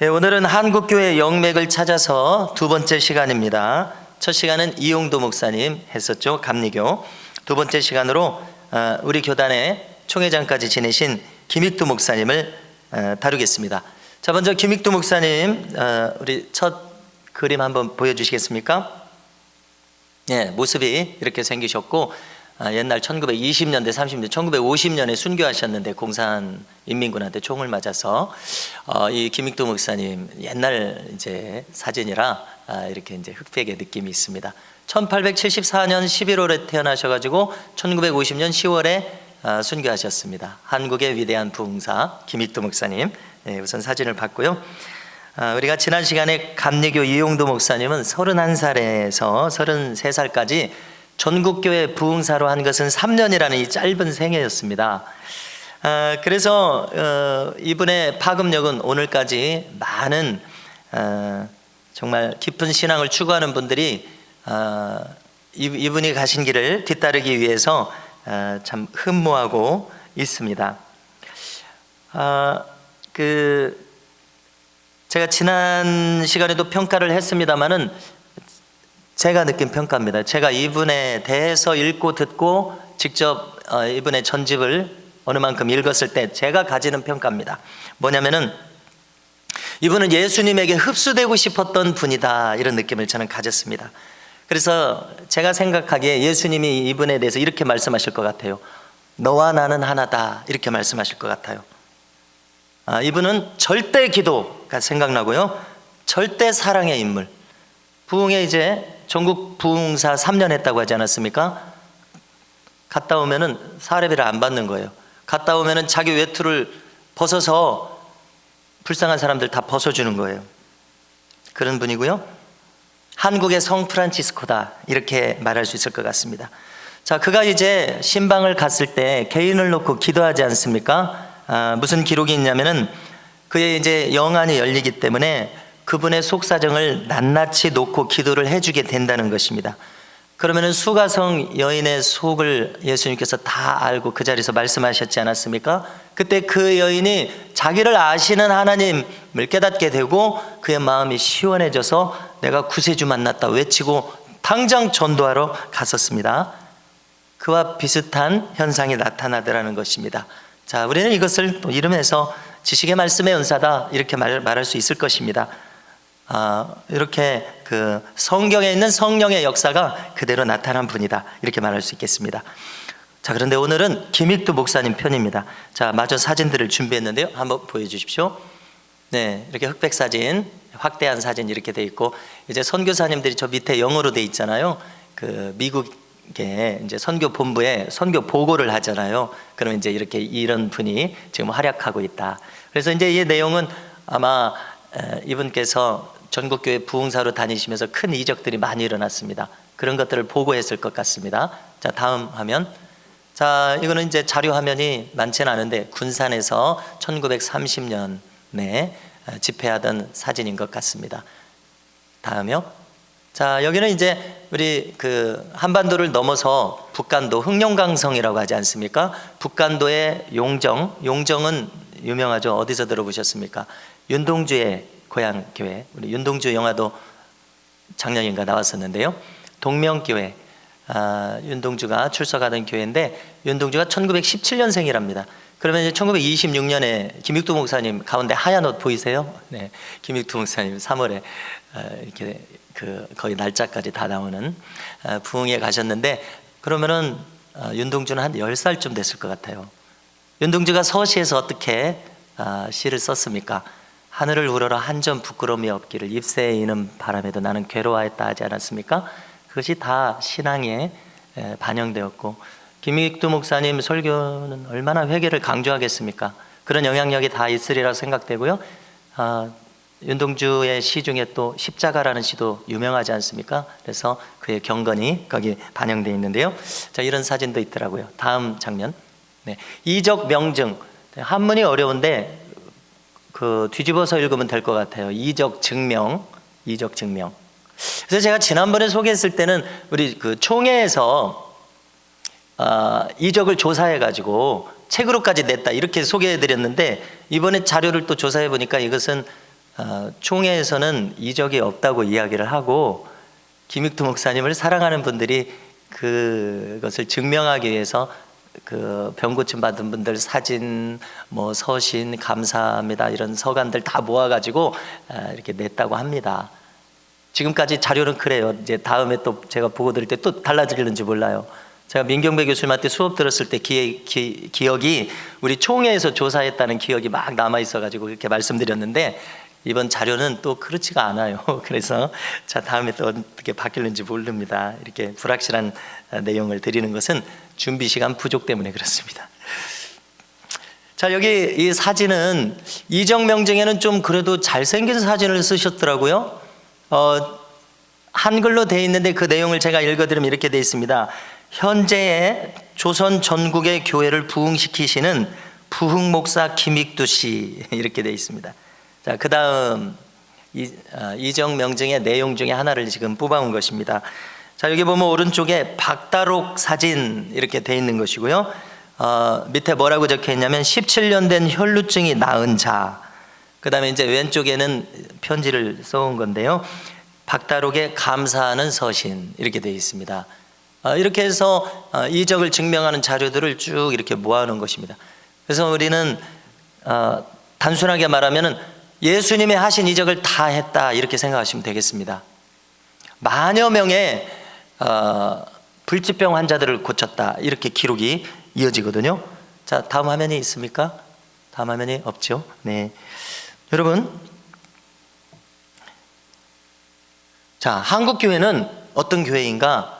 네, 오늘은 한국교회 영맥을 찾아서 두 번째 시간입니다. 첫 시간은 이용도 목사님 했었죠. 감리교. 두 번째 시간으로 우리 교단의 총회장까지 지내신 김익두 목사님을 다루겠습니다. 자, 먼저 김익두 목사님 우리 첫 그림 한번 보여주시겠습니까? 네, 모습이 이렇게 생기셨고 옛날 1920년대 30년대 1950년에 순교하셨는데 공산 인민군한테 총을 맞아서 이 김익두 목사님 옛날 이제 사진이라 이렇게 이제 흑백의 느낌이 있습니다. 1874년 11월에 태어나셔가지고 1950년 10월에 순교하셨습니다. 한국의 위대한 부흥사 김익두 목사님. 네, 우선 사진을 봤고요. 우리가 지난 시간에 감리교 이용도 목사님은 31살에서 33살까지 전국교회 부흥사로 한 것은 3년이라는 이 짧은 생애였습니다. 그래서 이분의 파급력은 오늘까지 많은 정말 깊은 신앙을 추구하는 분들이 이분이 가신 길을 뒤따르기 위해서 참 흠모하고 있습니다. 제가 지난 시간에도 평가를 했습니다마는 제가 느낀 평가입니다. 제가 이분에 대해서 읽고 듣고 직접 이분의 전집을 어느 만큼 읽었을 때 제가 가지는 평가입니다. 뭐냐면은 이분은 예수님에게 흡수되고 싶었던 분이다, 이런 느낌을 저는 가졌습니다. 그래서 제가 생각하기에 예수님이 이분에 대해서 이렇게 말씀하실 것 같아요. 너와 나는 하나다, 이렇게 말씀하실 것 같아요. 이분은 절대 기도가 생각나고요, 절대 사랑의 인물. 부흥에 이제 전국 부흥사 3년 했다고 하지 않았습니까? 갔다 오면은 사례비를 안 받는 거예요. 갔다 오면은 자기 외투를 벗어서 불쌍한 사람들 다 벗어주는 거예요. 그런 분이고요. 한국의 성 프란치스코다, 이렇게 말할 수 있을 것 같습니다. 자, 그가 이제 신방을 갔을 때 개인을 놓고 기도하지 않습니까? 무슨 기록이 있냐면은 그의 이제 영안이 열리기 때문에 그분의 속사정을 낱낱이 놓고 기도를 해주게 된다는 것입니다. 그러면은 수가성 여인의 속을 예수님께서 다 알고 그 자리에서 말씀하셨지 않았습니까? 그때 그 여인이 자기를 아시는 하나님을 깨닫게 되고 그의 마음이 시원해져서 내가 구세주 만났다 외치고 당장 전도하러 갔었습니다. 그와 비슷한 현상이 나타나더라는 것입니다. 자, 우리는 이것을 또 이름해서 지식의 말씀의 은사다, 이렇게 말할 수 있을 것입니다. 이렇게 그 성경에 있는 성령의 역사가 그대로 나타난 분이다, 이렇게 말할 수 있겠습니다. 자, 그런데 오늘은 김익두 목사님 편입니다. 자, 마저 사진들을 준비했는데요, 한번 보여주십시오. 네, 이렇게 흑백 사진, 확대한 사진 이렇게 돼 있고, 이제 선교사님들이 저 밑에 영어로 돼 있잖아요. 그 미국의 이제 선교 본부에 선교 보고를 하잖아요. 그러면 이제 이렇게 이런 분이 지금 활약하고 있다. 그래서 이제 이 내용은 아마 이분께서 전국교회 부흥사로 다니시면서 큰 이적들이 많이 일어났습니다. 그런 것들을 보고했을 것 같습니다. 자, 다음 화면. 자, 이거는 이제 자료 화면이 많지는 않은데 군산에서 1930년에 집회하던 사진인 것 같습니다. 다음이요. 자, 여기는 이제 우리 그 한반도를 넘어서 북간도 흑룡강성이라고 하지 않습니까? 북간도의 용정은 유명하죠. 어디서 들어보셨습니까? 윤동주의 고향 교회, 우리 윤동주 영화도 작년인가 나왔었는데요. 동명교회, 윤동주가 출석하던 교회인데 윤동주가 1917년생이랍니다. 그러면 이제 1926년에 김익두 목사님 가운데 하얀 옷 보이세요? 네, 김익두 목사님 3월에 이렇게 거의 날짜까지 다 나오는 부흥에 가셨는데, 그러면은 윤동주는 한 10살쯤 됐을 것 같아요. 윤동주가 서시에서 어떻게 시를 썼습니까? 하늘을 우러러 한 점 부끄러움이 없기를 잎새에 이는 바람에도 나는 괴로워했다 하지 않았습니까? 그것이 다 신앙에 반영되었고, 김익두 목사님 설교는 얼마나 회개를 강조하겠습니까? 그런 영향력이 다 있으리라 생각되고요. 윤동주의 시 중에 또 십자가라는 시도 유명하지 않습니까? 그래서 그의 경건이 거기 반영되어 있는데요. 자, 이런 사진도 있더라고요. 다음 장면. 네, 이적 명증. 한문이 어려운데 그 뒤집어서 읽으면 될 것 같아요. 이적 증명. 그래서 제가 지난번에 소개했을 때는 우리 그 총회에서 이적을 조사해 가지고 책으로까지 냈다, 이렇게 소개해 드렸는데 이번에 자료를 또 조사해 보니까 이것은 총회에서는 이적이 없다고 이야기를 하고 김익두 목사님을 사랑하는 분들이 그것을 증명하기 위해서 그 병고침 받은 분들 사진, 뭐 서신, 감사합니다 이런 서간들 다 모아가지고 이렇게 냈다고 합니다. 지금까지 자료는 그래요. 이제 다음에 또 제가 보고 드릴 때 또 달라질는지 몰라요. 제가 민경배 교수님한테 수업 들었을 때 기억이 우리 총회에서 조사했다는 기억이 막 남아 있어가지고 그렇게 말씀드렸는데 이번 자료는 또 그렇지가 않아요. 그래서 자 다음에 또 어떻게 바뀔는지 모릅니다. 이렇게 불확실한 내용을 드리는 것은 준비 시간 부족 때문에 그렇습니다. 자 여기 이 사진은 이정명증에는 좀 그래도 잘생긴 사진을 쓰셨더라고요. 한글로 돼 있는데 그 내용을 제가 읽어드리면 이렇게 돼 있습니다. 현재의 조선 전국의 교회를 부흥시키시는 부흥목사 김익두 씨 이렇게 돼 있습니다. 자, 그 다음 이정명증의 내용 중에 하나를 지금 뽑아온 것입니다. 자, 여기 보면 오른쪽에 박다록 사진 이렇게 돼 있는 것이고요. 밑에 뭐라고 적혀 있냐면 17년 된 혈루증이 나은 자. 그 다음에 이제 왼쪽에는 편지를 써온 건데요. 박다록에 감사하는 서신 이렇게 되어 있습니다. 이렇게 해서 이적을 증명하는 자료들을 쭉 이렇게 모아놓은 것입니다. 그래서 우리는 단순하게 말하면 예수님이 하신 이적을 다 했다 이렇게 생각하시면 되겠습니다. 만여 명의 불치병 환자들을 고쳤다 이렇게 기록이 이어지거든요. 자 다음 화면이 있습니까? 다음 화면이 없죠. 네, 여러분, 자 한국교회는 어떤 교회인가?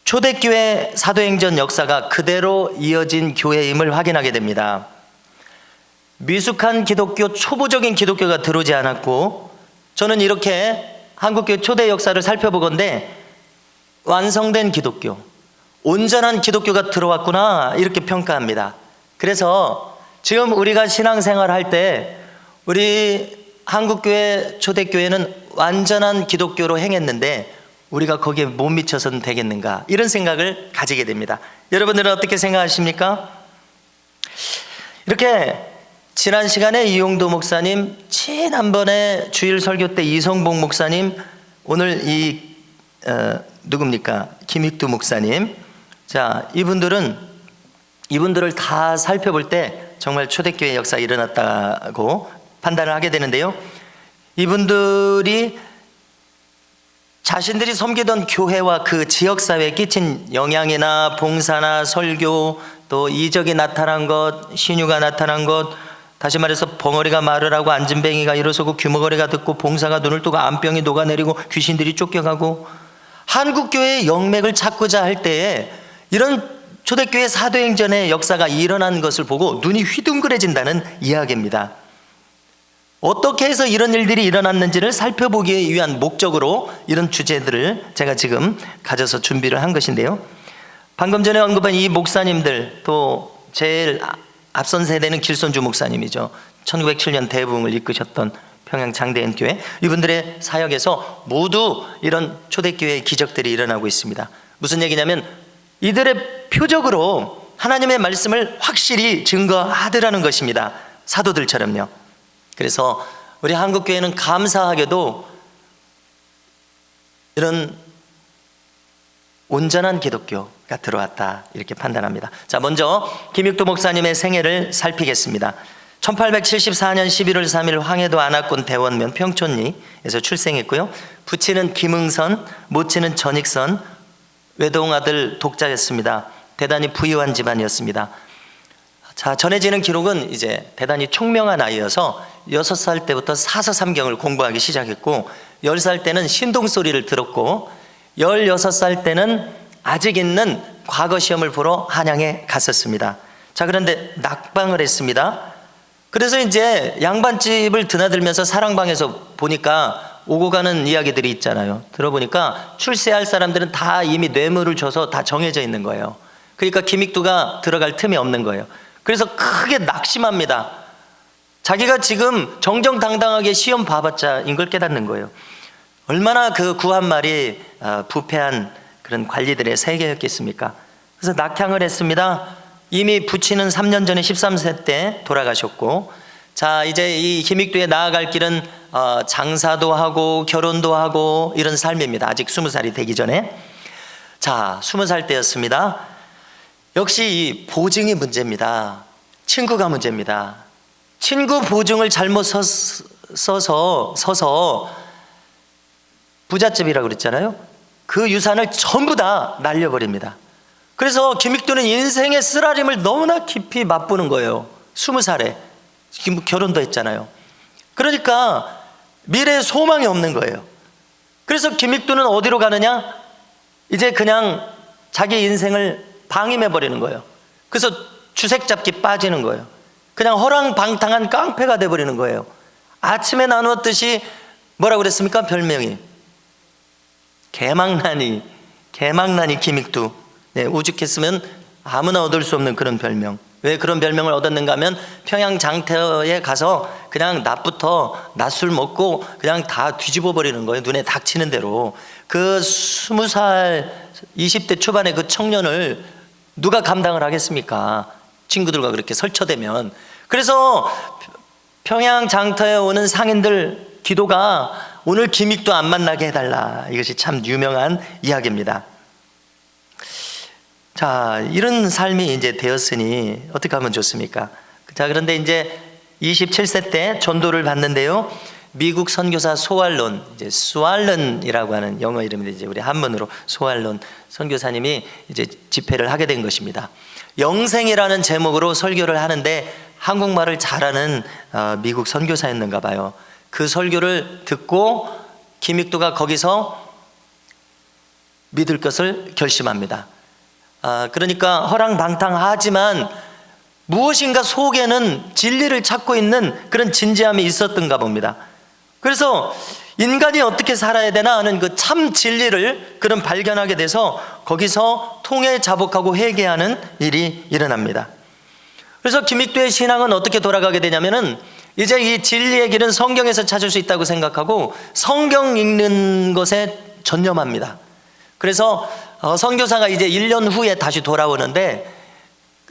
초대교회 사도행전 역사가 그대로 이어진 교회임을 확인하게 됩니다. 미숙한 기독교, 초보적인 기독교가 들어오지 않았고, 저는 이렇게 한국교회 초대 역사를 살펴보건대 완성된 기독교, 온전한 기독교가 들어왔구나 이렇게 평가합니다. 그래서 지금 우리가 신앙생활 할 때 우리 한국교회 초대교회는 완전한 기독교로 행했는데 우리가 거기에 못 미쳐서는 되겠는가 이런 생각을 가지게 됩니다. 여러분들은 어떻게 생각하십니까? 이렇게 지난 시간에 이용도 목사님, 지난번에 주일 설교 때 이성복 목사님, 오늘 누굽니까? 김익두 목사님. 자, 이분들을 다 살펴볼 때 정말 초대교회 역사가 일어났다고 판단을 하게 되는데요. 이분들이 자신들이 섬기던 교회와 그 지역사회에 끼친 영향이나 봉사나 설교, 또 이적이 나타난 것, 신유가 나타난 것, 다시 말해서 벙어리가 말을 하고 안진뱅이가 일어서고 귀머거리가 듣고 봉사가 눈을 뜨고 암병이 녹아내리고 귀신들이 쫓겨가고, 한국교회의 영맥을 찾고자 할 때에 이런 초대교회 사도행전의 역사가 일어난 것을 보고 눈이 휘둥그레진다는 이야기입니다. 어떻게 해서 이런 일들이 일어났는지를 살펴보기 위한 목적으로 이런 주제들을 제가 지금 가져서 준비를 한 것인데요. 방금 전에 언급한 이 목사님들, 또 제일 앞선 세대는 길손주 목사님이죠. 1907년 대부흥을 이끄셨던 평양 장대현 교회, 이분들의 사역에서 모두 이런 초대교회의 기적들이 일어나고 있습니다. 무슨 얘기냐면 이들의 표적으로 하나님의 말씀을 확실히 증거하더라는 것입니다. 사도들처럼요. 그래서 우리 한국교회는 감사하게도 이런 온전한 기독교가 들어왔다 이렇게 판단합니다. 자, 먼저 김익두 목사님의 생애를 살피겠습니다. 1874년 11월 3일 황해도 안악군 대원면 평촌리에서 출생했고요. 부친은 김응선, 모친은 전익선, 외동아들 독자였습니다. 대단히 부유한 집안이었습니다. 자, 전해지는 기록은 이제 대단히 총명한 아이여서 6살 때부터 사서삼경을 공부하기 시작했고, 10살 때는 신동소리를 들었고, 16살 때는 아직 있는 과거 시험을 보러 한양에 갔었습니다. 자, 그런데 낙방을 했습니다. 그래서 이제 양반집을 드나들면서 사랑방에서 보니까 오고 가는 이야기들이 있잖아요. 들어보니까 출세할 사람들은 다 이미 뇌물을 줘서 다 정해져 있는 거예요. 그러니까 김익두가 들어갈 틈이 없는 거예요. 그래서 크게 낙심합니다. 자기가 지금 정정당당하게 시험 봐봤자인 걸 깨닫는 거예요. 얼마나 그 구한말이 부패한 그런 관리들의 세계였겠습니까? 그래서 낙향을 했습니다. 이미 부친은 3년 전에 13세 때 돌아가셨고, 자, 이제 이 김익두에 나아갈 길은 장사도 하고 결혼도 하고 이런 삶입니다. 아직 20살이 되기 전에. 자, 20살 때였습니다. 역시 이 보증이 문제입니다. 친구가 문제입니다. 친구 보증을 잘못 서서 부잣집이라고 그랬잖아요. 그 유산을 전부 다 날려버립니다. 그래서 김익두는 인생의 쓰라림을 너무나 깊이 맛보는 거예요. 20살에 결혼도 했잖아요. 그러니까 미래에 소망이 없는 거예요. 그래서 김익두는 어디로 가느냐? 이제 그냥 자기 인생을 방임해버리는 거예요. 그래서 주색 잡기 빠지는 거예요. 그냥 허랑방탕한 깡패가 돼버리는 거예요. 아침에 나누었듯이 뭐라고 그랬습니까? 별명이 개망나니 김익두. 네, 오죽했으면 아무나 얻을 수 없는 그런 별명. 왜 그런 별명을 얻었는가 하면 평양 장터에 가서 그냥 낮부터 낮술 먹고 그냥 다 뒤집어 버리는 거예요. 눈에 닥치는 대로. 그 20살 20대 초반의 그 청년을 누가 감당을 하겠습니까? 친구들과 그렇게 설쳐대면. 그래서 평양 장터에 오는 상인들 기도가 오늘 김익두 안 만나게 해달라. 이것이 참 유명한 이야기입니다. 자, 이런 삶이 이제 되었으니 어떻게 하면 좋습니까? 자, 그런데 이제 27세 때 전도를 받는데요. 미국 선교사 소알론, 이제 수알론이라고 하는 영어 이름인데 이제 우리 한문으로 소알론 선교사님이 이제 집회를 하게 된 것입니다. 영생이라는 제목으로 설교를 하는데 한국말을 잘하는 미국 선교사였는가 봐요. 그 설교를 듣고 김익두가 거기서 믿을 것을 결심합니다. 그러니까 허랑방탕하지만 무엇인가 속에는 진리를 찾고 있는 그런 진지함이 있었던가 봅니다. 그래서 인간이 어떻게 살아야 되나 하는 그 참 진리를 그런 발견하게 돼서 거기서 통해 자복하고 회개하는 일이 일어납니다. 그래서 김익두의 신앙은 어떻게 돌아가게 되냐면은 이제 이 진리의 길은 성경에서 찾을 수 있다고 생각하고 성경 읽는 것에 전념합니다. 그래서 선교사가 이제 1년 후에 다시 돌아오는데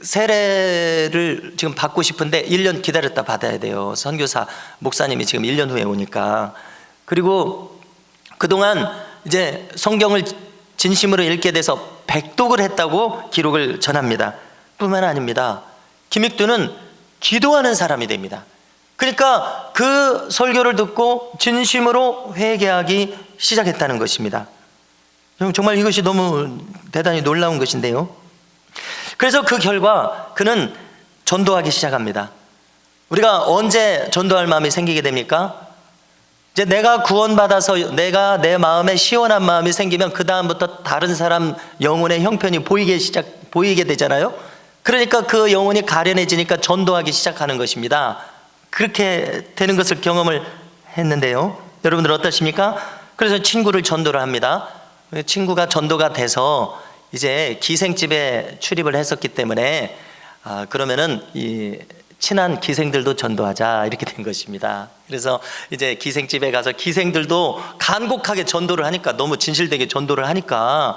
세례를 지금 받고 싶은데 1년 기다렸다 받아야 돼요. 선교사 목사님이 지금 1년 후에 오니까. 그리고 그동안 이제 성경을 진심으로 읽게 돼서 백독을 했다고 기록을 전합니다. 뿐만 아닙니다. 김익두는 기도하는 사람이 됩니다. 그러니까 그 설교를 듣고 진심으로 회개하기 시작했다는 것입니다. 정말 이것이 너무 대단히 놀라운 것인데요. 그래서 그 결과 그는 전도하기 시작합니다. 우리가 언제 전도할 마음이 생기게 됩니까? 이제 내가 구원받아서 내가 내 마음에 시원한 마음이 생기면 그 다음부터 다른 사람 영혼의 형편이 보이게 되잖아요. 그러니까 그 영혼이 가련해지니까 전도하기 시작하는 것입니다. 그렇게 되는 것을 경험을 했는데요. 여러분들 어떠십니까? 그래서 친구를 전도를 합니다. 친구가 전도가 돼서 이제 기생집에 출입을 했었기 때문에 그러면은 이 친한 기생들도 전도하자 이렇게 된 것입니다. 그래서 이제 기생집에 가서 기생들도 간곡하게 전도를 하니까 너무 진실되게 전도를 하니까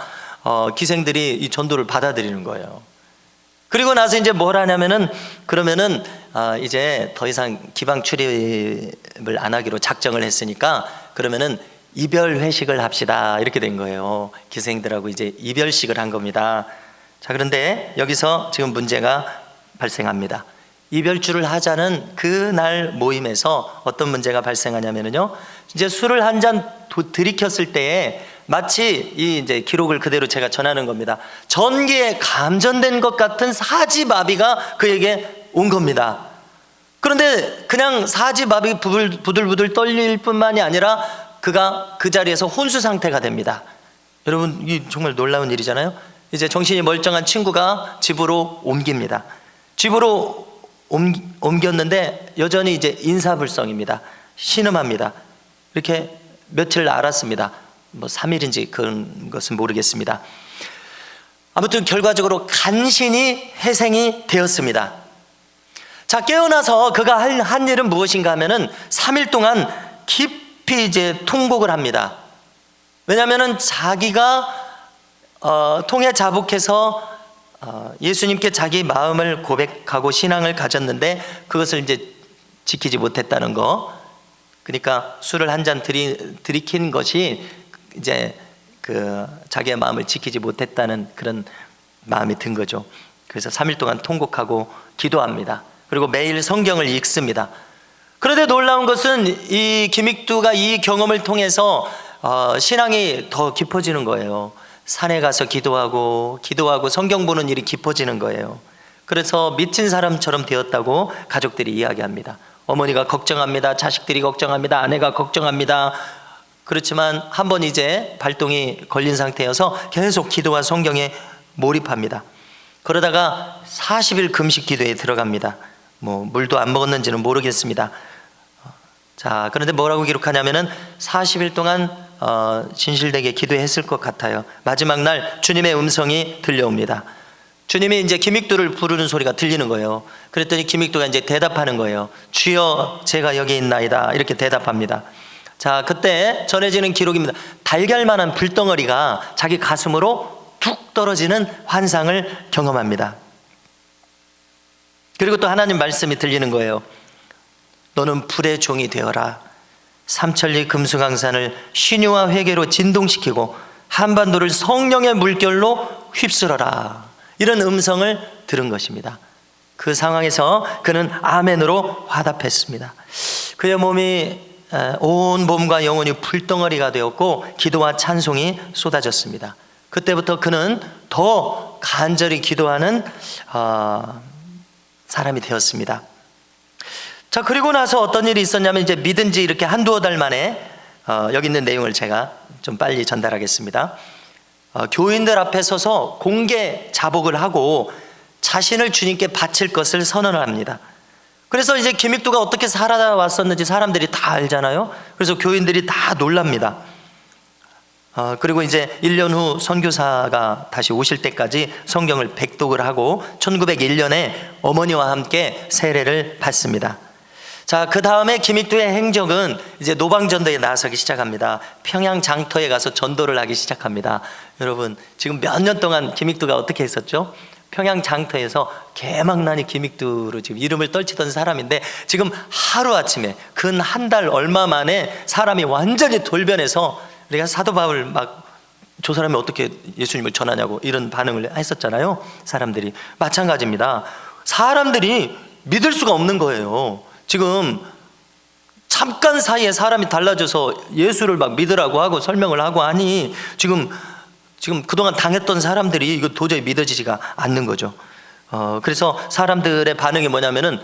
기생들이 이 전도를 받아들이는 거예요. 그리고 나서 이제 뭘 하냐면은 그러면은 이제 더 이상 기방 출입을 안 하기로 작정을 했으니까 그러면은 이별 회식을 합시다 이렇게 된 거예요. 기생들하고 이제 이별식을 한 겁니다. 자, 그런데 여기서 지금 문제가 발생합니다. 이별주를 하자는 그날 모임에서 어떤 문제가 발생하냐면요. 이제 술을 한 잔 들이켰을 때에 마치 이 이제 기록을 그대로 제가 전하는 겁니다. 전기에 감전된 것 같은 사지마비가 그에게 온 겁니다. 그런데 그냥 사지마비 부들부들 떨릴 뿐만이 아니라 그가 그 자리에서 혼수 상태가 됩니다. 여러분, 이 정말 놀라운 일이잖아요. 이제 정신이 멀쩡한 친구가 집으로 옮깁니다. 집으로 옮겼는데 여전히 이제 인사불성입니다. 신음합니다. 이렇게 며칠 알았습니다. 뭐 3일인지 그런 것은 모르겠습니다. 아무튼 결과적으로 간신히 회생이 되었습니다. 자, 깨어나서 그가 한 일은 무엇인가 하면은 3일 동안 깊이 이제 통곡을 합니다. 왜냐하면은 자기가 통해 자복해서 예수님께 자기 마음을 고백하고 신앙을 가졌는데 그것을 이제 지키지 못했다는 거. 그러니까 술을 한 잔 들이킨 것이 이제 그 자기의 마음을 지키지 못했다는 그런 마음이 든 거죠. 그래서 3일 동안 통곡하고 기도합니다. 그리고 매일 성경을 읽습니다. 그런데 놀라운 것은 이 김익두가 이 경험을 통해서 신앙이 더 깊어지는 거예요. 산에 가서 기도하고 성경 보는 일이 깊어지는 거예요. 그래서 미친 사람처럼 되었다고 가족들이 이야기합니다. 어머니가 걱정합니다. 자식들이 걱정합니다. 아내가 걱정합니다. 그렇지만 한번 이제 발동이 걸린 상태여서 계속 기도와 성경에 몰입합니다. 그러다가 40일 금식 기도에 들어갑니다. 뭐 물도 안 먹었는지는 모르겠습니다. 자, 그런데 뭐라고 기록하냐면은 40일 동안 진실되게 기도했을 것 같아요. 마지막 날 주님의 음성이 들려옵니다. 주님이 이제 김익두를 부르는 소리가 들리는 거예요. 그랬더니 김익두가 이제 대답하는 거예요. 주여, 제가 여기 있나이다. 이렇게 대답합니다. 자, 그때 전해지는 기록입니다. 달걀만한 불덩어리가 자기 가슴으로 툭 떨어지는 환상을 경험합니다. 그리고 또 하나님 말씀이 들리는 거예요. 너는 불의 종이 되어라. 삼천리 금수강산을 신유와 회개로 진동시키고 한반도를 성령의 물결로 휩쓸어라. 이런 음성을 들은 것입니다. 그 상황에서 그는 아멘으로 화답했습니다. 그의 몸이 온 몸과 영혼이 불덩어리가 되었고 기도와 찬송이 쏟아졌습니다. 그때부터 그는 더 간절히 기도하는 사람이 되었습니다. 자, 그리고 나서 어떤 일이 있었냐면 이제 믿은 지 이렇게 한두어 달 만에 여기 있는 내용을 제가 좀 빨리 전달하겠습니다. 교인들 앞에 서서 공개 자복을 하고 자신을 주님께 바칠 것을 선언을 합니다. 그래서 이제 김익두가 어떻게 살아왔었는지 사람들이 다 알잖아요. 그래서 교인들이 다 놀랍니다. 그리고 이제 1년 후 선교사가 다시 오실 때까지 성경을 백독을 하고 1901년에 어머니와 함께 세례를 받습니다. 자, 그 다음에 김익두의 행적은 이제 노방전도에 나서기 시작합니다. 평양 장터에 가서 전도를 하기 시작합니다. 여러분, 지금 몇 년 동안 김익두가 어떻게 했었죠? 평양 장터에서 개망나니 김익두로 지금 이름을 떨치던 사람인데 지금 하루아침에 근 한 달 얼마 만에 사람이 완전히 돌변해서 우리가 사도 바울 막 저 사람이 어떻게 예수님을 전하냐고 이런 반응을 했었잖아요. 사람들이 마찬가지입니다. 사람들이 믿을 수가 없는 거예요. 지금 잠깐 사이에 사람이 달라져서 예수를 막 믿으라고 하고 설명을 하고 하니 지금 그동안 당했던 사람들이 이거 도저히 믿어지지가 않는 거죠. 그래서 사람들의 반응이 뭐냐면은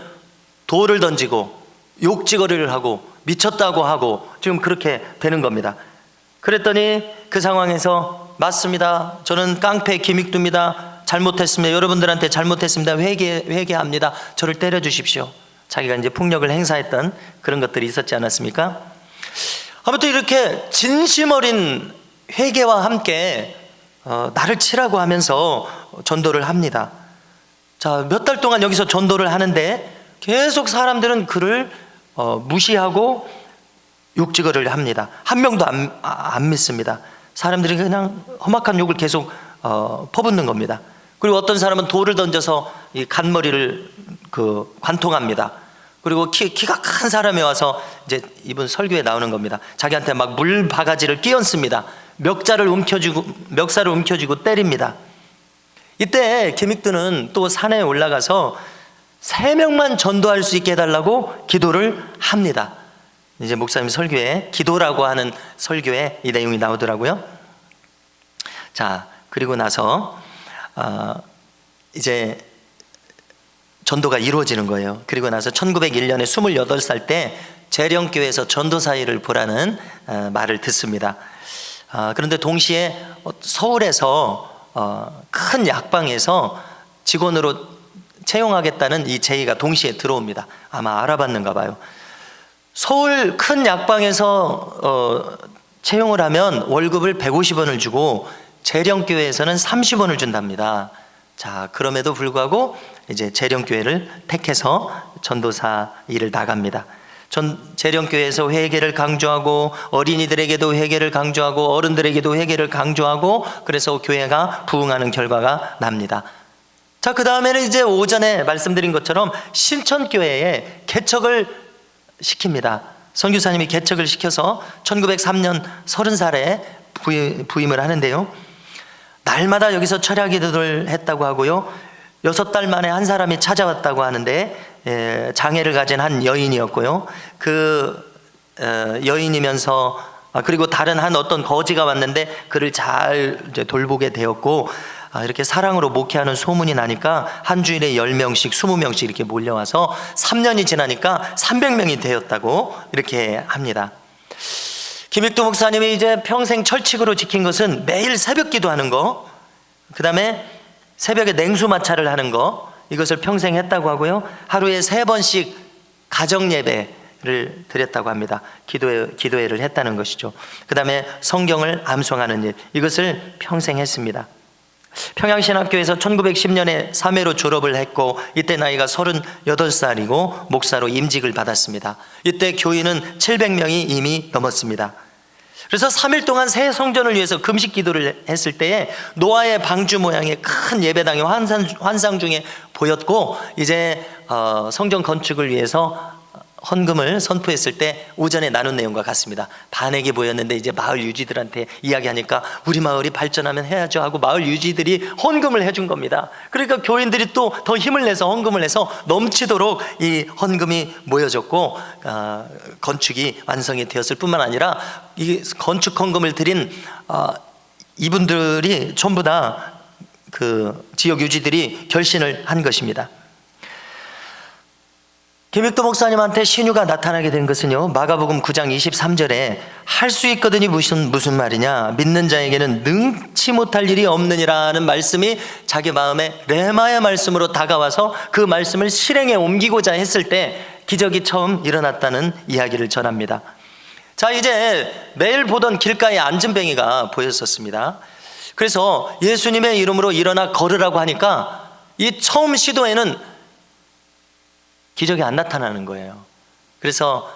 돌을 던지고 욕지거리를 하고 미쳤다고 하고 지금 그렇게 되는 겁니다. 그랬더니 그 상황에서 맞습니다. 저는 깡패 김익두입니다. 잘못했습니다. 여러분들한테 잘못했습니다. 회개합니다. 저를 때려 주십시오. 자기가 이제 폭력을 행사했던 그런 것들이 있었지 않았습니까? 아무튼 이렇게 진심 어린 회개와 함께 나를 치라고 하면서 전도를 합니다. 자, 몇 달 동안 여기서 전도를 하는데 계속 사람들은 그를 무시하고 욕지거리를 합니다. 한 명도 안 믿습니다. 사람들이 그냥 험악한 욕을 계속 퍼붓는 겁니다. 그리고 어떤 사람은 돌을 던져서 이 간머리를 관통합니다. 그리고 키가 큰 사람이 와서 이제 이분 설교에 나오는 겁니다. 자기한테 막 물 바가지를 끼얹습니다. 멱살을 움켜쥐고 때립니다. 이때 김익두는 또 산에 올라가서 3명만 전도할 수 있게 해달라고 기도를 합니다. 이제 목사님 설교에 기도라고 하는 설교에 이 내용이 나오더라고요. 자, 그리고 나서 이제 전도가 이루어지는 거예요. 그리고 나서 1901년에 28살 때 재령교회에서 전도사회를 보라는 말을 듣습니다. 그런데 동시에 서울에서 큰 약방에서 직원으로 채용하겠다는 이 제의가 동시에 들어옵니다. 아마 알아봤는가 봐요. 서울 큰 약방에서 채용을 하면 월급을 150원을 주고 재령교회에서는 30원을 준답니다. 자, 그럼에도 불구하고 이제 재령교회를 택해서 전도사 일을 나갑니다. 재령교회에서 회개를 강조하고 어린이들에게도 회개를 강조하고 어른들에게도 회개를 강조하고 그래서 교회가 부흥하는 결과가 납니다. 자, 그 다음에는 이제 오전에 말씀드린 것처럼 신천교회에 개척을 시킵니다. 선교사님이 개척을 시켜서 1903년 30살에 부임을 하는데요. 날마다 여기서 철야 기도를 했다고 하고요. 6달 만에 한 사람이 찾아왔다고 하는데 장애를 가진 한 여인이었고요. 그 여인이면서 그리고 다른 한 어떤 거지가 왔는데 그를 잘 이제 돌보게 되었고, 이렇게 사랑으로 목회하는 소문이 나니까 한 주일에 10명씩 20명씩 이렇게 몰려와서 3년이 지나니까 300명이 되었다고 이렇게 합니다. 김익두 목사님이 이제 평생 철칙으로 지킨 것은 매일 새벽 기도하는 거, 그 다음에 새벽에 냉수 마찰을 하는 거, 이것을 평생 했다고 하고요. 하루에 3번씩 가정 예배를 드렸다고 합니다. 기도회를 했다는 것이죠. 그 다음에 성경을 암송하는 일, 이것을 평생 했습니다. 평양신학교에서 1910년에 3회로 졸업을 했고, 이때 나이가 38살이고 목사로 임직을 받았습니다. 이때 교인은 700명이 이미 넘었습니다. 그래서 3일 동안 새 성전을 위해서 금식 기도를 했을 때에 노아의 방주 모양의 큰 예배당이 환상 중에 보였고, 이제 성전 건축을 위해서 헌금을 선포했을 때 오전에 나눈 내용과 같습니다. 반에게 보였는데 이제 마을 유지들한테 이야기하니까 우리 마을이 발전하면 해야죠 하고 마을 유지들이 헌금을 해준 겁니다. 그러니까 교인들이 또 더 힘을 내서 헌금을 해서 넘치도록 이 헌금이 모여졌고, 건축이 완성이 되었을 뿐만 아니라 이 건축 헌금을 드린 이분들이 전부 다 그 지역 유지들이 결신을 한 것입니다. 김익두 목사님한테 신유가 나타나게 된 것은요, 마가복음 9장 23절에 할 수 있거든이 무슨 말이냐, 믿는 자에게는 능치 못할 일이 없느니라는 말씀이 자기 마음에 레마의 말씀으로 다가와서 그 말씀을 실행에 옮기고자 했을 때 기적이 처음 일어났다는 이야기를 전합니다. 자, 이제 매일 보던 길가에 안전뱅이가 보였었습니다. 그래서 예수님의 이름으로 일어나 걸으라고 하니까 이 처음 시도에는 기적이 안 나타나는 거예요. 그래서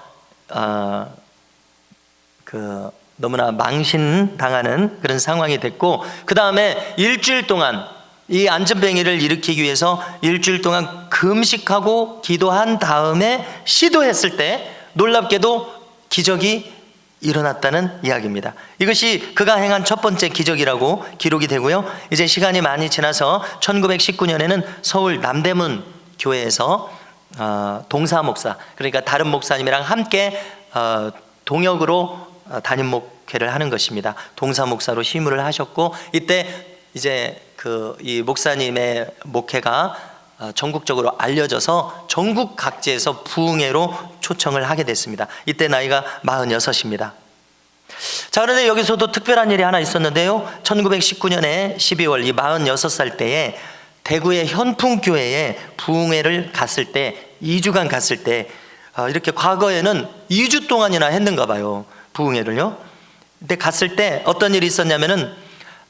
너무나 망신당하는 그런 상황이 됐고, 그 다음에 일주일 동안 이 안전뱅이를 일으키기 위해서 일주일 동안 금식하고 기도한 다음에 시도했을 때 놀랍게도 기적이 일어났다는 이야기입니다. 이것이 그가 행한 첫 번째 기적이라고 기록이 되고요. 이제 시간이 많이 지나서 1919년에는 서울 남대문 교회에서 동사 목사, 그러니까 다른 목사님이랑 함께 동역으로 담임 목회를 하는 것입니다. 동사 목사로 심의를 하셨고, 이때 이제 이 목사님의 목회가 전국적으로 알려져서 전국 각지에서 부흥회로 초청을 하게 됐습니다. 이때 나이가 46입니다. 자, 그런데 여기서도 특별한 일이 하나 있었는데요. 1919년에 12월 이 46살 때에 대구의 현풍교회에 부흥회를 갔을 때, 2주간 갔을 때, 이렇게 과거에는 2주 동안이나 했는가 봐요, 부흥회를요. 근데 갔을 때 어떤 일이 있었냐면은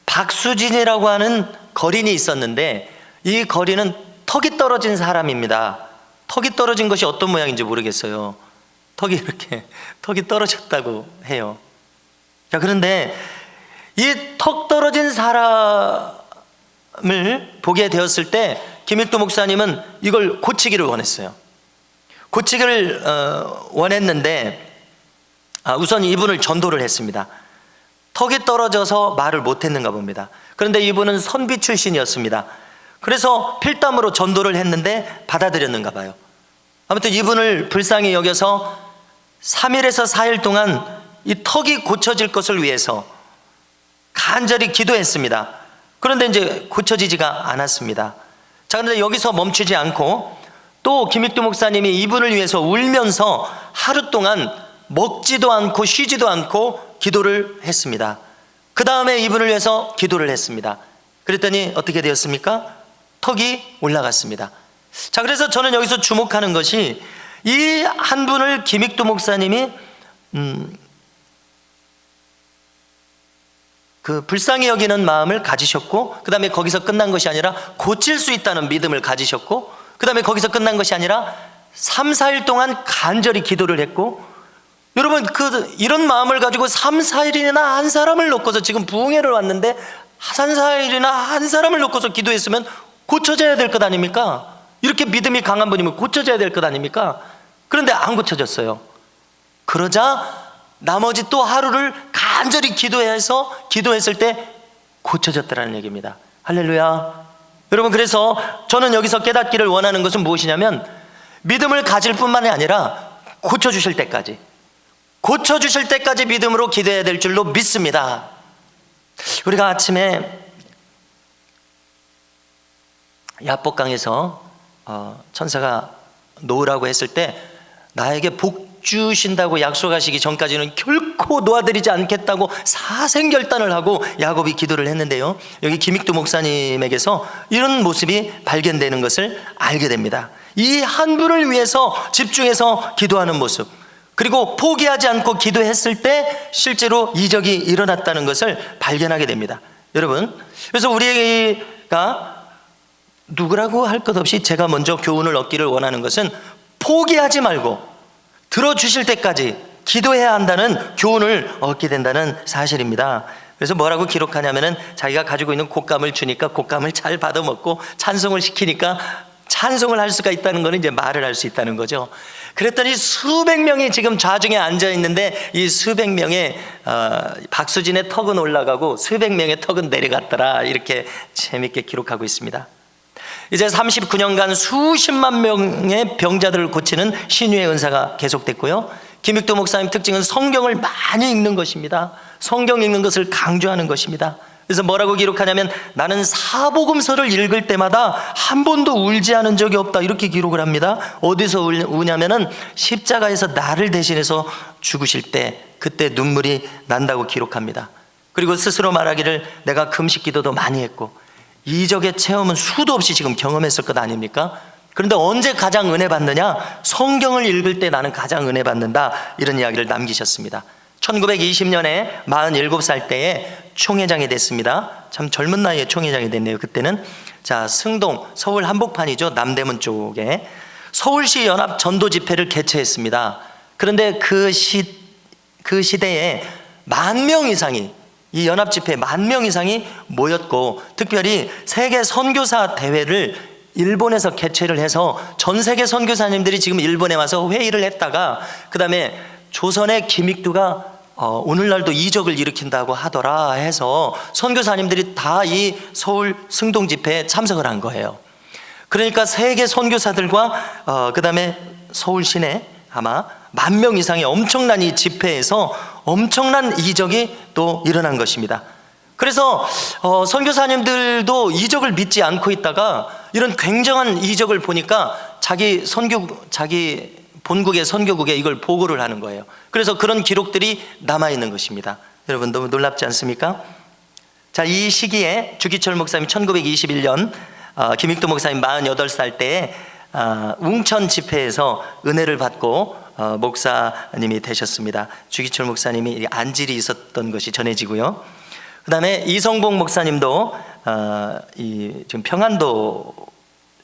박수진이라고 하는 거린이 있었는데, 이 거린은 턱이 떨어진 사람입니다. 턱이 떨어진 것이 어떤 모양인지 모르겠어요. 턱이 떨어졌다고 해요. 자, 그런데 이 턱 떨어진 사람을 보게 되었을 때 김익두 목사님은 이걸 고치기를 원했어요. 고치기를 원했는데 우선 이분을 전도를 했습니다. 턱이 떨어져서 말을 못했는가 봅니다. 그런데 이분은 선비 출신이었습니다. 그래서 필담으로 전도를 했는데 받아들였는가 봐요. 아무튼 이분을 불쌍히 여겨서 3일에서 4일 동안 이 턱이 고쳐질 것을 위해서 간절히 기도했습니다. 그런데 이제 고쳐지지가 않았습니다. 자, 그런데 여기서 멈추지 않고 또 김익두 목사님이 이분을 위해서 울면서 하루 동안 먹지도 않고 쉬지도 않고 기도를 했습니다. 그 다음에 이분을 위해서 기도를 했습니다. 그랬더니 어떻게 되었습니까? 턱이 올라갔습니다. 자, 그래서 저는 여기서 주목하는 것이 이 한 분을 김익두 목사님이 그 불쌍히 여기는 마음을 가지셨고, 그 다음에 거기서 끝난 것이 아니라 고칠 수 있다는 믿음을 가지셨고, 그 다음에 거기서 끝난 것이 아니라 3, 4일 동안 간절히 기도를 했고, 여러분 이런 마음을 가지고 3, 4일이나 한 사람을 놓고서 지금 부흥회를 왔는데 3, 4일이나 한 사람을 놓고서 기도했으면 고쳐져야 될 것 아닙니까? 이렇게 믿음이 강한 분이면 고쳐져야 될 것 아닙니까? 그런데 안 고쳐졌어요. 그러자 나머지 또 하루를 간절히 기도했을 때 고쳐졌다는 얘기입니다. 할렐루야. 여러분, 그래서 저는 여기서 깨닫기를 원하는 것은 무엇이냐면, 믿음을 가질 뿐만이 아니라 고쳐주실 때까지 믿음으로 기도해야 될 줄로 믿습니다. 우리가 아침에 야복강에서 천사가 놓으라고 했을 때 나에게 복 주신다고 약속하시기 전까지는 결코 놓아드리지 않겠다고 사생결단을 하고 야곱이 기도를 했는데요, 여기 김익두 목사님에게서 이런 모습이 발견되는 것을 알게 됩니다. 이 한 분을 위해서 집중해서 기도하는 모습, 그리고 포기하지 않고 기도했을 때 실제로 이적이 일어났다는 것을 발견하게 됩니다. 여러분, 그래서 우리가 누구라고 할 것 없이 제가 먼저 교훈을 얻기를 원하는 것은 포기하지 말고 들어주실 때까지 기도해야 한다는 교훈을 얻게 된다는 사실입니다. 그래서 뭐라고 기록하냐면은, 자기가 가지고 있는 곶감을 주니까 곶감을 잘 받아먹고 찬송을 시키니까 찬송을 할 수가 있다는 것은 이제 말을 할 수 있다는 거죠. 그랬더니 수백 명이 지금 좌중에 앉아 있는데 이 수백 명의 박수진의 턱은 올라가고 수백 명의 턱은 내려갔더라, 이렇게 재밌게 기록하고 있습니다. 이제 39년간 수십만 명의 병자들을 고치는 신유의 은사가 계속됐고요, 김익두 목사님 특징은 성경을 많이 읽는 것입니다. 성경 읽는 것을 강조하는 것입니다. 그래서 뭐라고 기록하냐면, 나는 사복음서를 읽을 때마다 한 번도 울지 않은 적이 없다, 이렇게 기록을 합니다. 어디서 우냐면은 십자가에서 나를 대신해서 죽으실 때, 그때 눈물이 난다고 기록합니다. 그리고 스스로 말하기를, 내가 금식 기도도 많이 했고 이적의 체험은 수도 없이 지금 경험했을 것 아닙니까? 그런데 언제 가장 은혜 받느냐? 성경을 읽을 때 나는 가장 은혜 받는다, 이런 이야기를 남기셨습니다. 1920년에 47살 때에 총회장이 됐습니다. 참 젊은 나이에 총회장이 됐네요. 그때는 자, 승동, 서울 한복판이죠, 남대문 쪽에 서울시 연합 전도 집회를 개최했습니다. 그런데 그 시대에 10,000명 이상이, 이 연합 집회에 10,000명 이상이 모였고, 특별히 세계 선교사 대회를 일본에서 개최를 해서 전 세계 선교사님들이 지금 일본에 와서 회의를 했다가, 그 다음에 조선의 김익두가 오늘날도 이적을 일으킨다고 하더라 해서 선교사님들이 다 이 서울 승동 집회에 참석을 한 거예요. 그러니까 세계 선교사들과 그 다음에 서울 시내 아마 10,000명 이상의 엄청난 이 집회에서 엄청난 이적이 또 일어난 것입니다. 그래서 선교사님들도 이적을 믿지 않고 있다가 이런 굉장한 이적을 보니까 자기 본국의 선교국에 이걸 보고를 하는 거예요. 그래서 그런 기록들이 남아있는 것입니다. 여러분, 너무 놀랍지 않습니까? 자, 이 시기에 주기철 목사님 1921년 김익두 목사님 48살 때에 웅천 집회에서 은혜를 받고 목사님이 되셨습니다. 주기철 목사님이 안질이 있었던 것이 전해지고요. 그 다음에 이성복 목사님도 지금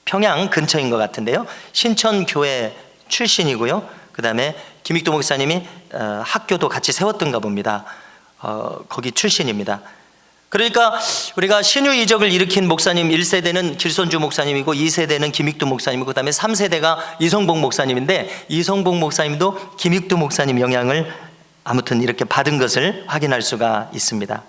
평양 근처인 것 같은데요, 신천교회 출신이고요. 그 다음에 김익두 목사님이 학교도 같이 세웠던가 봅니다. 거기 출신입니다. 그러니까 우리가 신유 이적을 일으킨 목사님 1세대는 길손주 목사님이고 2세대는 김익두 목사님이고, 그 다음에 3세대가 이성복 목사님인데, 이성복 목사님도 김익두 목사님 영향을 아무튼 이렇게 받은 것을 확인할 수가 있습니다.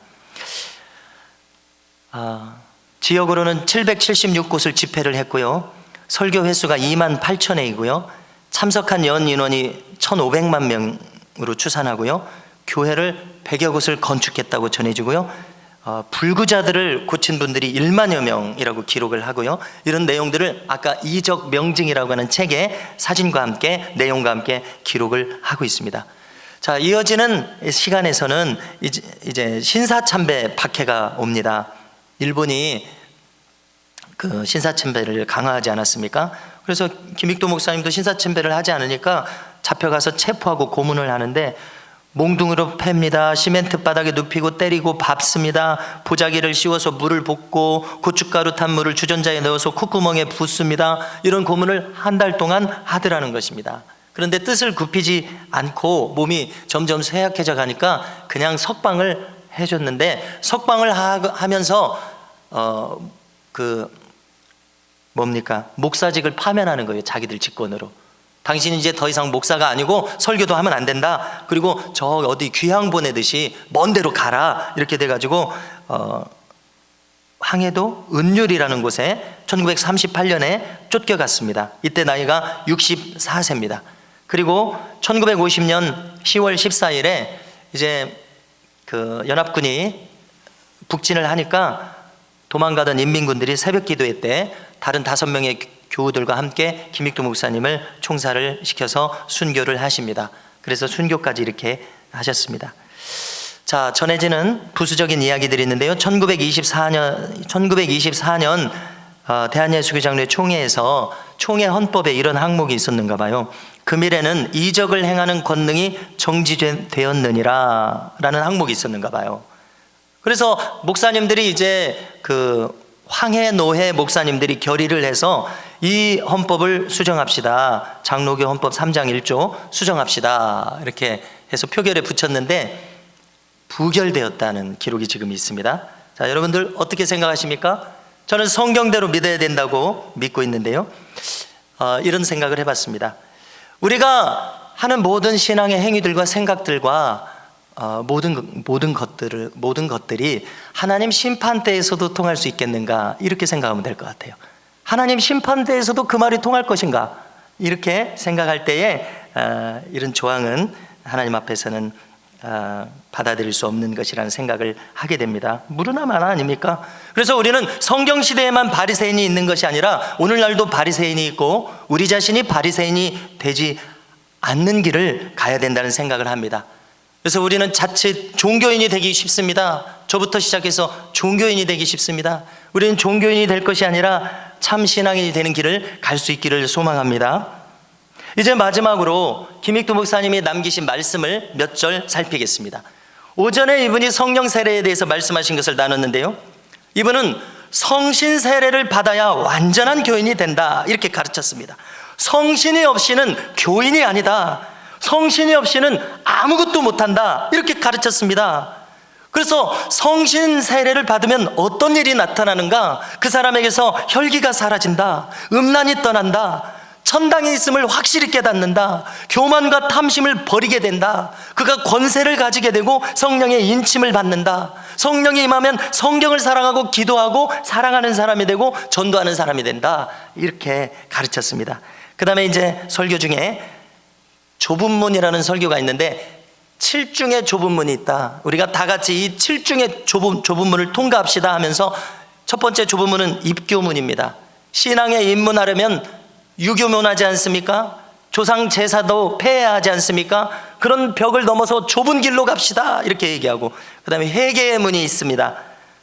지역으로는 776곳을 집회를 했고요, 설교 횟수가 28,000회이고요, 참석한 연 인원이 1,500만 명으로 추산하고요, 교회를 100여 곳을 건축했다고 전해지고요, 불구자들을 고친 분들이 1만여 명이라고 기록을 하고요, 이런 내용들을 아까 이적 명증이라고 하는 책에 사진과 함께 내용과 함께 기록을 하고 있습니다. 자, 이어지는 시간에서는 이제 신사참배 박해가 옵니다. 일본이 그 신사참배를 강화하지 않았습니까? 그래서 김익두 목사님도 신사참배를 하지 않으니까 잡혀가서 체포하고 고문을 하는데, 몽둥이로 팹니다. 시멘트 바닥에 눕히고 때리고 밟습니다. 보자기를 씌워서 물을 붓고 고춧가루 탄 물을 주전자에 넣어서 콧구멍에 붓습니다. 이런 고문을 한 달 동안 하더라는 것입니다. 그런데 뜻을 굽히지 않고 몸이 점점 쇠약해져 가니까 그냥 석방을 해줬는데, 석방을 하면서 목사직을 파면하는 거예요. 자기들 직권으로 당신이 이제 더 이상 목사가 아니고 설교도 하면 안 된다. 그리고 저 어디 귀향 보내듯이 먼 데로 가라. 이렇게 돼가지고 황해도 은율이라는 곳에 1938년에 쫓겨갔습니다. 이때 나이가 64세입니다. 그리고 1950년 10월 14일에 이제 그 연합군이 북진을 하니까 도망가던 인민군들이 새벽 기도회 때 다른 5명의 교우들과 함께 김익두 목사님을 총살을 시켜서 순교를 하십니다. 그래서 순교까지 이렇게 하셨습니다. 자, 전해지는 부수적인 이야기들이 있는데요. 1924년 대한예수교장로회 총회에서 총회 헌법에 이런 항목이 있었는가 봐요. 금일에는 이적을 행하는 권능이 정지되었느니라 라는 항목이 있었는가 봐요. 그래서 목사님들이 이제 그 황해 노회 목사님들이 결의를 해서 이 헌법을 수정합시다. 장로교 헌법 3장 1조 수정합시다. 이렇게 해서 표결에 붙였는데 부결되었다는 기록이 지금 있습니다. 자, 여러분들 어떻게 생각하십니까? 저는 성경대로 믿어야 된다고 믿고 있는데요. 이런 생각을 해봤습니다. 우리가 하는 모든 신앙의 행위들과 생각들과 모든 것들이 하나님 심판대에서도 통할 수 있겠는가, 이렇게 생각하면 될 것 같아요. 하나님 심판대에서도 그 말이 통할 것인가, 이렇게 생각할 때에 이런 조항은 하나님 앞에서는 받아들일 수 없는 것이라는 생각을 하게 됩니다. 무르나 마나 아닙니까? 그래서 우리는 성경 시대에만 바리새인이 있는 것이 아니라 오늘날도 바리새인이 있고 우리 자신이 바리새인이 되지 않는 길을 가야 된다는 생각을 합니다. 그래서 우리는 자칫 종교인이 되기 쉽습니다. 저부터 시작해서 종교인이 되기 쉽습니다. 우리는 종교인이 될 것이 아니라 참 신앙인이 되는 길을 갈 수 있기를 소망합니다. 이제 마지막으로 김익두 목사님이 남기신 말씀을 몇 절 살피겠습니다. 오전에 이분이 성령 세례에 대해서 말씀하신 것을 나눴는데요, 이분은 성신 세례를 받아야 완전한 교인이 된다, 이렇게 가르쳤습니다. 성신이 없이는 교인이 아니다. 성신이 없이는 아무것도 못한다, 이렇게 가르쳤습니다. 그래서 성신 세례를 받으면 어떤 일이 나타나는가? 그 사람에게서 혈기가 사라진다, 음란이 떠난다, 천당에 있음을 확실히 깨닫는다, 교만과 탐심을 버리게 된다, 그가 권세를 가지게 되고 성령의 인침을 받는다, 성령이 임하면 성경을 사랑하고 기도하고 사랑하는 사람이 되고 전도하는 사람이 된다, 이렇게 가르쳤습니다. 그 다음에 이제 설교 중에 좁은 문이라는 설교가 있는데 7중의 좁은 문이 있다. 우리가 다 같이 이 7중의 좁은 문을 통과합시다 하면서 첫 번째 좁은 문은 입교문입니다. 신앙에 입문하려면 유교문하지 않습니까? 조상 제사도 폐해하지 않습니까? 그런 벽을 넘어서 좁은 길로 갑시다, 이렇게 얘기하고, 그 다음에 회개의 문이 있습니다.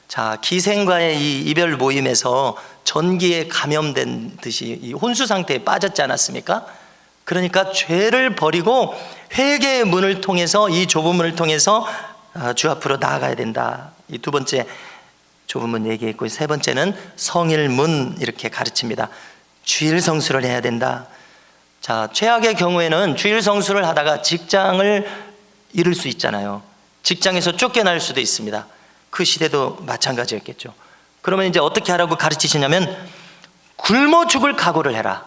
자, 기생과의 이 이별 모임에서 전기에 감염된 듯이 이 혼수 상태에 빠졌지 않았습니까? 그러니까 죄를 버리고 회개의 문을 통해서, 이 좁은 문을 통해서 주 앞으로 나아가야 된다. 이 두 번째 좁은 문 얘기했고, 세 번째는 성일문, 이렇게 가르칩니다. 주일 성수를 해야 된다. 자, 최악의 경우에는 주일 성수를 하다가 직장을 잃을 수 있잖아요. 직장에서 쫓겨날 수도 있습니다. 그 시대도 마찬가지였겠죠. 그러면 이제 어떻게 하라고 가르치시냐면 굶어 죽을 각오를 해라,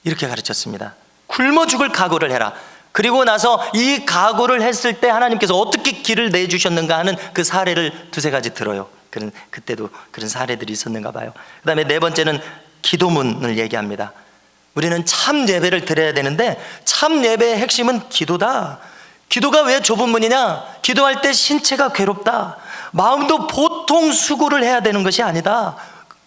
이렇게 가르쳤습니다. 굶어 죽을 각오를 해라. 그리고 나서 이 각오를 했을 때 하나님께서 어떻게 길을 내주셨는가 하는 그 사례를 두세 가지 들어요. 그때도 그런 사례들이 있었는가 봐요. 그 다음에 네 번째는 기도문을 얘기합니다. 우리는 참 예배를 드려야 되는데 참 예배의 핵심은 기도다. 기도가 왜 좁은 문이냐? 기도할 때 신체가 괴롭다, 마음도 보통 수고를 해야 되는 것이 아니다.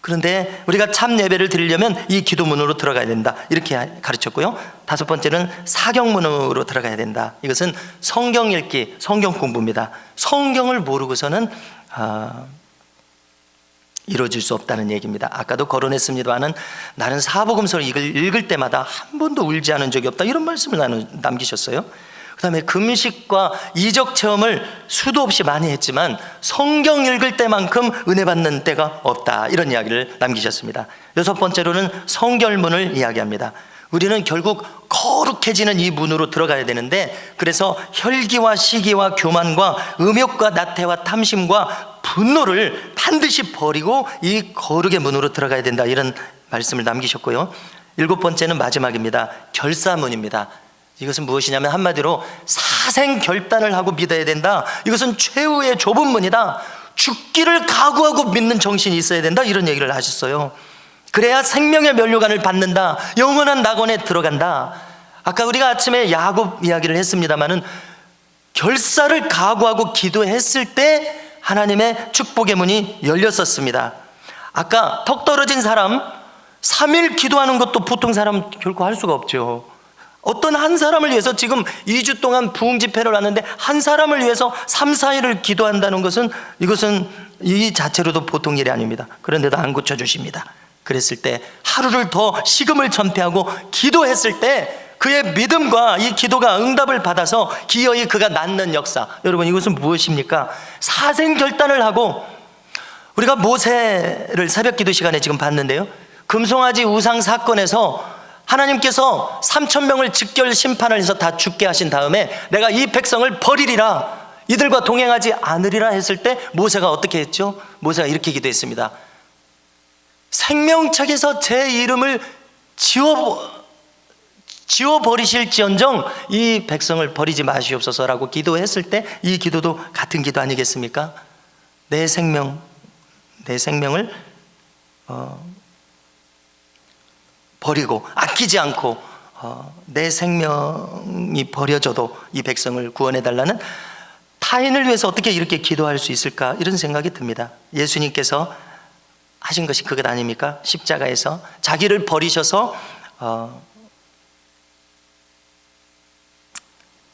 그런데 우리가 참 예배를 드리려면 이 기도문으로 들어가야 된다, 이렇게 가르쳤고요. 다섯 번째는 사경문으로 들어가야 된다. 이것은 성경 읽기, 성경 공부입니다. 성경을 모르고서는 이루어질 수 없다는 얘기입니다. 아까도 거론했습니다만 나는 사복음서를 읽을 때마다 한 번도 울지 않은 적이 없다, 이런 말씀을 남기셨어요. 그 다음에 금식과 이적 체험을 수도 없이 많이 했지만 성경 읽을 때만큼 은혜 받는 때가 없다, 이런 이야기를 남기셨습니다. 여섯 번째로는 성결문을 이야기합니다. 우리는 결국 거룩해지는 이 문으로 들어가야 되는데, 그래서 혈기와 시기와 교만과 음욕과 나태와 탐심과 분노를 반드시 버리고 이 거룩의 문으로 들어가야 된다, 이런 말씀을 남기셨고요. 7번째는 마지막입니다. 결사문입니다. 이것은 무엇이냐면 한마디로 사생 결단을 하고 믿어야 된다. 이것은 최후의 좁은 문이다. 죽기를 각오하고 믿는 정신이 있어야 된다. 이런 얘기를 하셨어요. 그래야 생명의 면류관을 받는다. 영원한 낙원에 들어간다. 아까 우리가 아침에 야곱 이야기를 했습니다마는 결사를 각오하고 기도했을 때 하나님의 축복의 문이 열렸었습니다. 아까 턱 떨어진 사람 3일 기도하는 것도 보통 사람 결코 할 수가 없죠. 어떤 한 사람을 위해서 지금 2주 동안 부흥 집회를 하는데 한 사람을 위해서 3, 4일을 기도한다는 것은 이것은 이 자체로도 보통 일이 아닙니다. 그런데도 안 고쳐주십니다. 그랬을 때 하루를 더 식음을 전폐하고 기도했을 때 그의 믿음과 이 기도가 응답을 받아서 기어이 그가 낫는 역사. 여러분, 이것은 무엇입니까? 사생 결단을 하고, 우리가 모세를 새벽 기도 시간에 지금 봤는데요, 금송아지 우상 사건에서 하나님께서 3,000명을 직결 심판을 해서 다 죽게 하신 다음에 내가 이 백성을 버리리라, 이들과 동행하지 않으리라 했을 때 모세가 어떻게 했죠? 모세가 이렇게 기도했습니다. 생명책에서 제 이름을 지워버리실지언정 이 백성을 버리지 마시옵소서라고 기도했을 때 이 기도도 같은 기도 아니겠습니까? 내 생명을 버리고 아끼지 않고 내 생명이 버려져도 이 백성을 구원해달라는, 타인을 위해서 어떻게 이렇게 기도할 수 있을까, 이런 생각이 듭니다. 예수님께서 하신 것이 그것 아닙니까? 십자가에서 자기를 버리셔서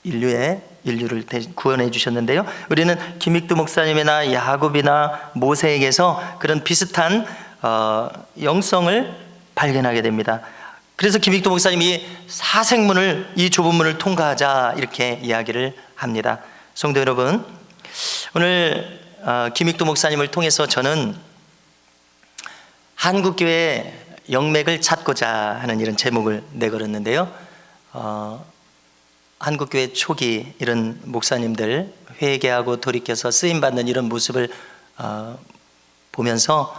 인류를 구원해 주셨는데요, 우리는 김익두 목사님이나 야곱이나 모세에게서 그런 비슷한 영성을 발견하게 됩니다. 그래서 김익두 목사님이 사생문을, 이 좁은 문을 통과하자 이렇게 이야기를 합니다. 성도 여러분, 오늘 김익두 목사님을 통해서 저는 한국교회 영맥을 찾고자 하는 이런 제목을 내걸었는데요, 한국교회 초기 이런 목사님들 회개하고 돌이켜서 쓰임받는 이런 모습을 보면서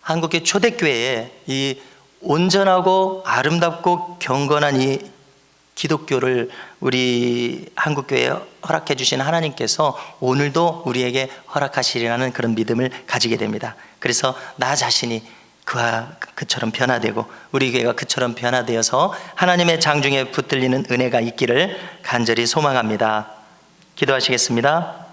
한국교회 초대교회에 이 온전하고 아름답고 경건한 이 기독교를 우리 한국교회에 허락해 주신 하나님께서 오늘도 우리에게 허락하시리라는 그런 믿음을 가지게 됩니다. 그래서 나 자신이 그처럼 변화되고 우리 교회가 그처럼 변화되어서 하나님의 장중에 붙들리는 은혜가 있기를 간절히 소망합니다. 기도하시겠습니다.